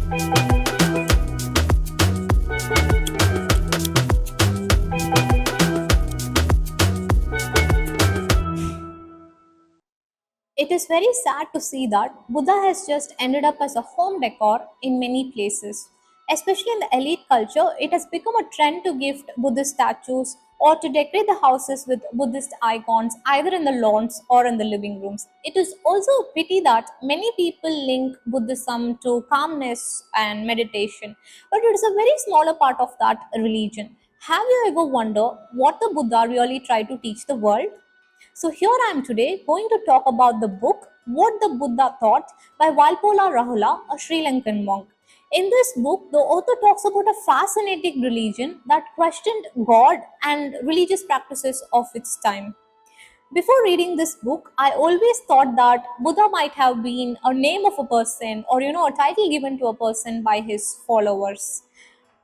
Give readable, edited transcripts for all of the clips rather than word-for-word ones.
It is very sad to see that Buddha has just ended up as a home decor in many places. Especially in the elite culture, it has become a trend to gift Buddhist statues or to decorate the houses with Buddhist icons either in the lawns or in the living rooms. It is also a pity that many people link Buddhism to calmness and meditation, but it is a very smaller part of that religion. Have you ever wondered what the Buddha really tried to teach the world? So here I am today going to talk about the book What the Buddha Thought by Valpola Rahula, a Sri Lankan monk. In this book, the author talks about a fascinating religion that questioned God and religious practices of its time. Before reading this book, I always thought that Buddha might have been a name of a person or a title given to a person by his followers.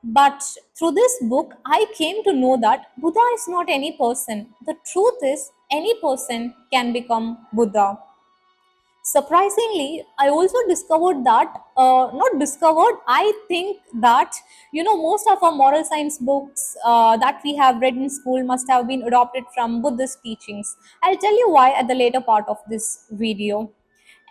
But through this book, I came to know that Buddha is not any person. The truth is, any person can become Buddha. Surprisingly, I also discovered that, not discovered, I think that, most of our moral science books that we have read in school must have been adopted from Buddhist teachings. I'll tell you why at the later part of this video.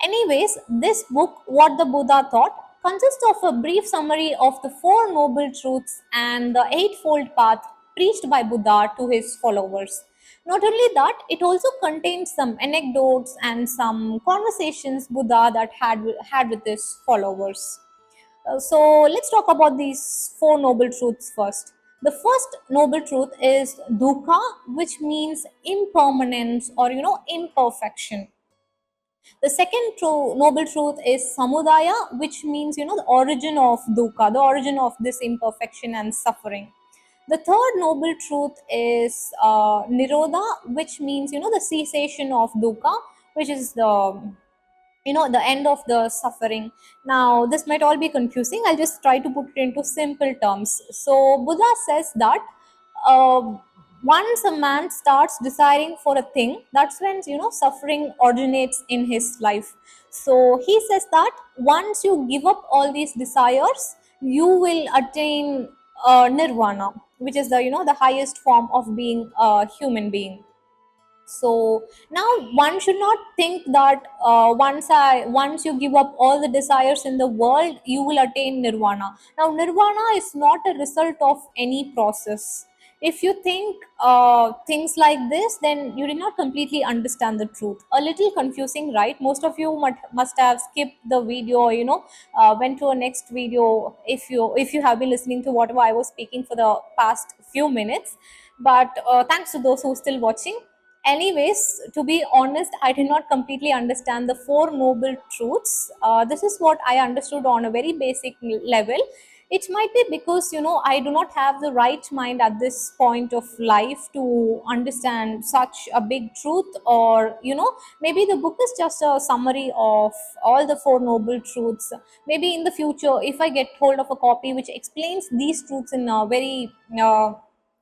Anyways, this book, What the Buddha Thought, consists of a brief summary of the Four Noble Truths and the Eightfold Path preached by Buddha to his followers. Not only that, it also contains some anecdotes and some conversations Buddha that had with his followers. So let's talk about these Four Noble Truths first. The first noble truth is dukkha, which means impermanence or imperfection. The second true noble truth is samudaya, which means the origin of dukkha, the origin of this imperfection and suffering. The third noble truth is nirodha, which means the cessation of dukkha, which is the end of the suffering. Now this might all be confusing. I'll just try to put it into simple terms. So Buddha says that uh, once a man starts desiring for a thing, that's when suffering originates in his life. So he says that once you give up all these desires, you will attain nirvana, which is the highest form of being a human being. So now one should not think that once you give up all the desires in the world, you will attain nirvana. Now nirvana is not a result of any process. If you think things like this, then you did not completely understand the truth. A little confusing, right? Most of you must have skipped the video, or went to a next video if you have been listening to whatever I was speaking for the past few minutes. But thanks to those who are still watching. Anyways, to be honest, I did not completely understand the Four Noble Truths. This is what I understood on a very basic level. It might be because I do not have the right mind at this point of life to understand such a big truth, or maybe the book is just a summary of all the Four Noble Truths. Maybe in the future, if I get hold of a copy which explains these truths in a very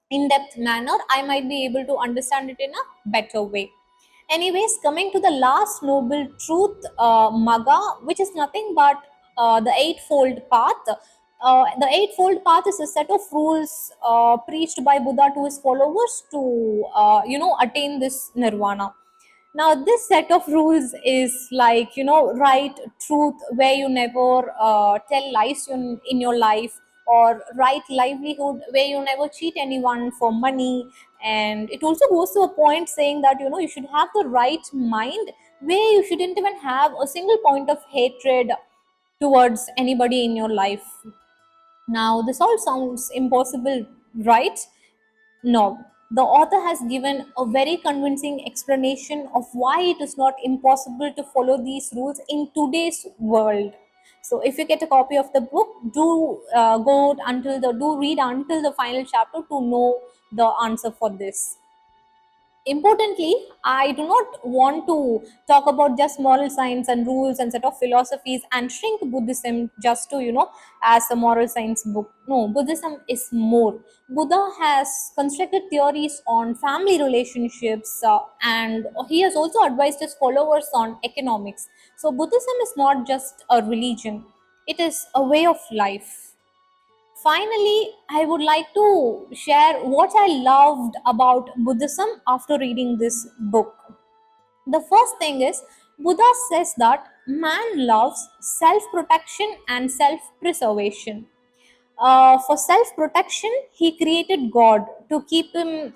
in-depth manner, I might be able to understand it in a better way. Anyways, coming to the last noble truth, maga, which is nothing but the eightfold path. The eightfold path is a set of rules preached by Buddha to his followers to attain this nirvana. Now this set of rules is like right truth, where you never tell lies in your life, or right livelihood, where you never cheat anyone for money. And it also goes to a point saying that you should have the right mind, where you shouldn't even have a single point of hatred towards anybody in your life. Now this all sounds impossible, right? No, the author has given a very convincing explanation of why it is not impossible to follow these rules in today's world. So, if you get a copy of the book, do read until the final chapter to know the answer for this. Importantly, I do not want to talk about just moral science and rules and set of philosophies and shrink Buddhism just to as a moral science book. No, Buddhism is more. Buddha has constructed theories on family relationships, and he has also advised his followers on economics. So Buddhism is not just a religion, It is a way of life. Finally, I would like to share what I loved about Buddhism after reading this book. The first thing is, Buddha says that man loves self protection and self preservation. For self protection, he created God to keep him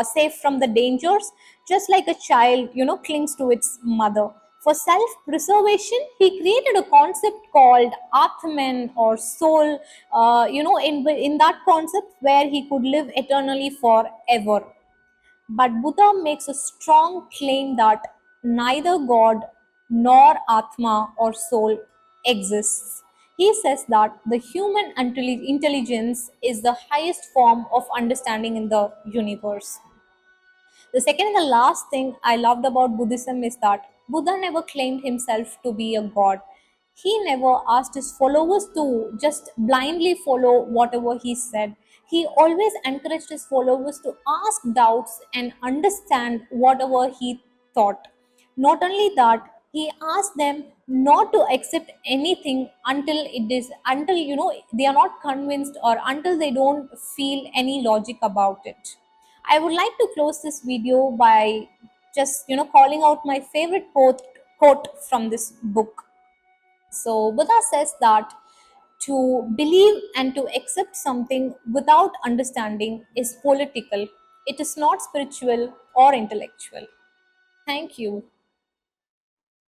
safe from the dangers, just like a child, clings to its mother. For self preservation, he created a concept called Atman or soul, in that concept where he could live eternally forever. But Buddha makes a strong claim that neither God nor Atma or soul exists. He says that the human intelligence is the highest form of understanding in the universe. The second and the last thing I loved about Buddhism is that Buddha never claimed himself to be a god. He never asked his followers to just blindly follow whatever he said. He always encouraged his followers to ask doubts and understand whatever he thought. Not only that, he asked them not to accept anything until they are not convinced or until they don't feel any logic about it. I would like to close this video by just calling out my favorite quote from this book. So Buddha says that to believe and to accept something without understanding is political. It is not spiritual or intellectual. Thank you.